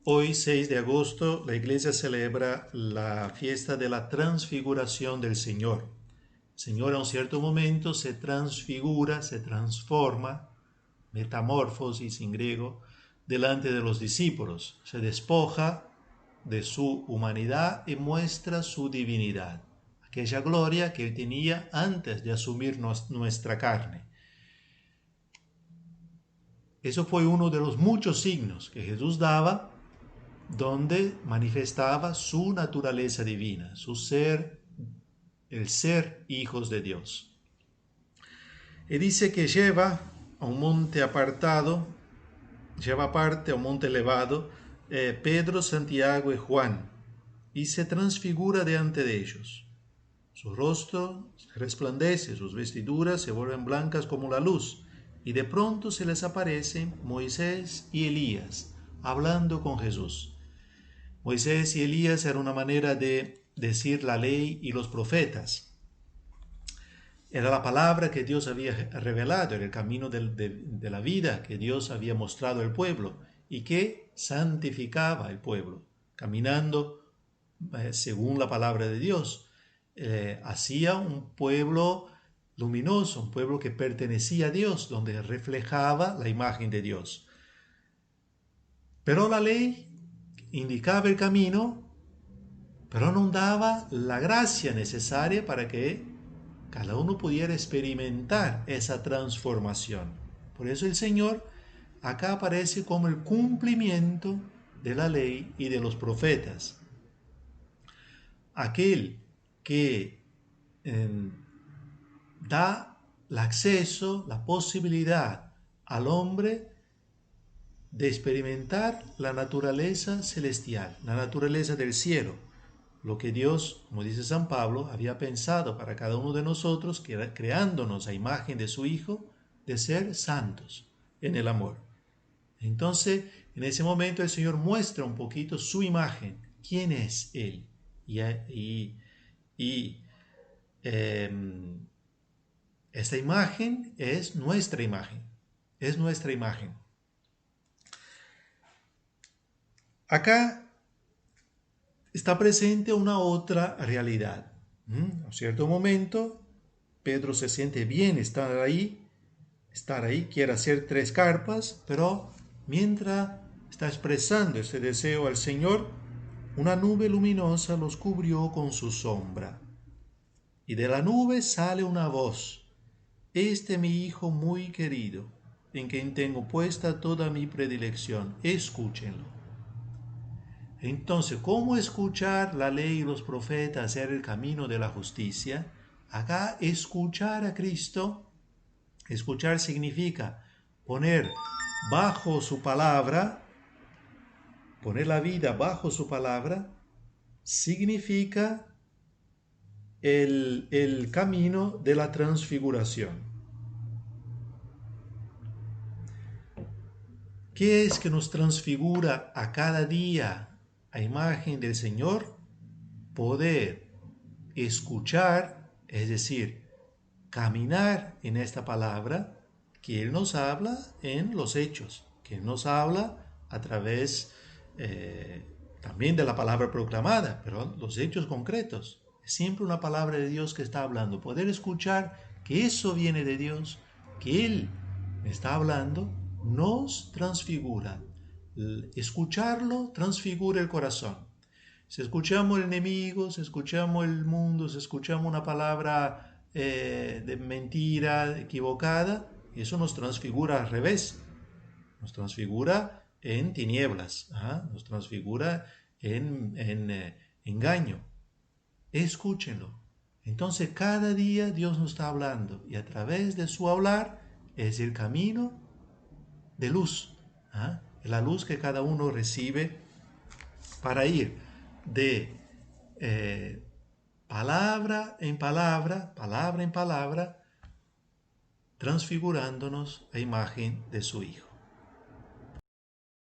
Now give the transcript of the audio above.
Hoy, 6 de agosto, la iglesia celebra la fiesta de la transfiguración del Señor. El Señor a un cierto momento se transfigura, se transforma, metamorfosis en griego, delante de los discípulos. Se despoja de su humanidad y muestra su divinidad, aquella gloria que él tenía antes de asumir nuestra carne. Eso fue uno de los muchos signos que Jesús daba donde manifestaba su naturaleza divina, su ser, el ser hijos de Dios. Y dice que lleva a un monte apartado, lleva aparte a un monte elevado, Pedro, Santiago y Juan, y se transfigura delante de ellos. Su rostro resplandece, sus vestiduras se vuelven blancas como la luz, y de pronto se les aparecen Moisés y Elías, hablando con Jesús. Moisés y Elías era una manera de decir la ley y los profetas. Era la palabra que Dios había revelado, era el camino de la vida que Dios había mostrado al pueblo y que santificaba al pueblo, caminando según la palabra de Dios. Hacía un pueblo luminoso, un pueblo que pertenecía a Dios, donde reflejaba la imagen de Dios. Pero la ley indicaba el camino, pero no daba la gracia necesaria para que cada uno pudiera experimentar esa transformación. Por eso el Señor acá aparece como el cumplimiento de la ley y de los profetas. Aquel que da el acceso, la posibilidad al hombre de experimentar la naturaleza celestial, la naturaleza del cielo, lo que Dios, como dice San Pablo, había pensado para cada uno de nosotros, que era creándonos a imagen de su Hijo, de ser santos en el amor. Entonces, en ese momento el Señor muestra un poquito su imagen, quién es Él. Esta imagen es nuestra imagen, es nuestra imagen. Acá está presente una otra realidad. En un cierto momento, Pedro se siente bien estar ahí, quiere hacer 3 carpas, pero mientras está expresando ese deseo al Señor, una nube luminosa los cubrió con su sombra. Y de la nube sale una voz: "Este es mi Hijo muy querido, en quien tengo puesta toda mi predilección, escúchenlo". Entonces, ¿cómo escuchar la ley y los profetas, hacer el camino de la justicia? Acá escuchar a Cristo, escuchar significa poner bajo su palabra, poner la vida bajo su palabra, significa el camino de la transfiguración. ¿Qué es que nos transfigura a cada día a imagen del Señor? Poder escuchar, es decir, caminar en esta palabra que Él nos habla en los hechos, que Él nos habla a través también de la palabra proclamada, pero los hechos concretos. Es siempre una palabra de Dios que está hablando. Poder escuchar que eso viene de Dios, que Él está hablando, nos transfigura. Escucharlo transfigura el corazón. Si escuchamos el enemigo, si escuchamos el mundo, si escuchamos una palabra de mentira, equivocada, eso nos transfigura al revés. Nos transfigura en tinieblas, nos transfigura en engaño. Escúchenlo. Entonces cada día Dios nos está hablando y a través de su hablar es el camino de luz. La luz que cada uno recibe para ir de palabra en palabra, transfigurándonos a imagen de su Hijo.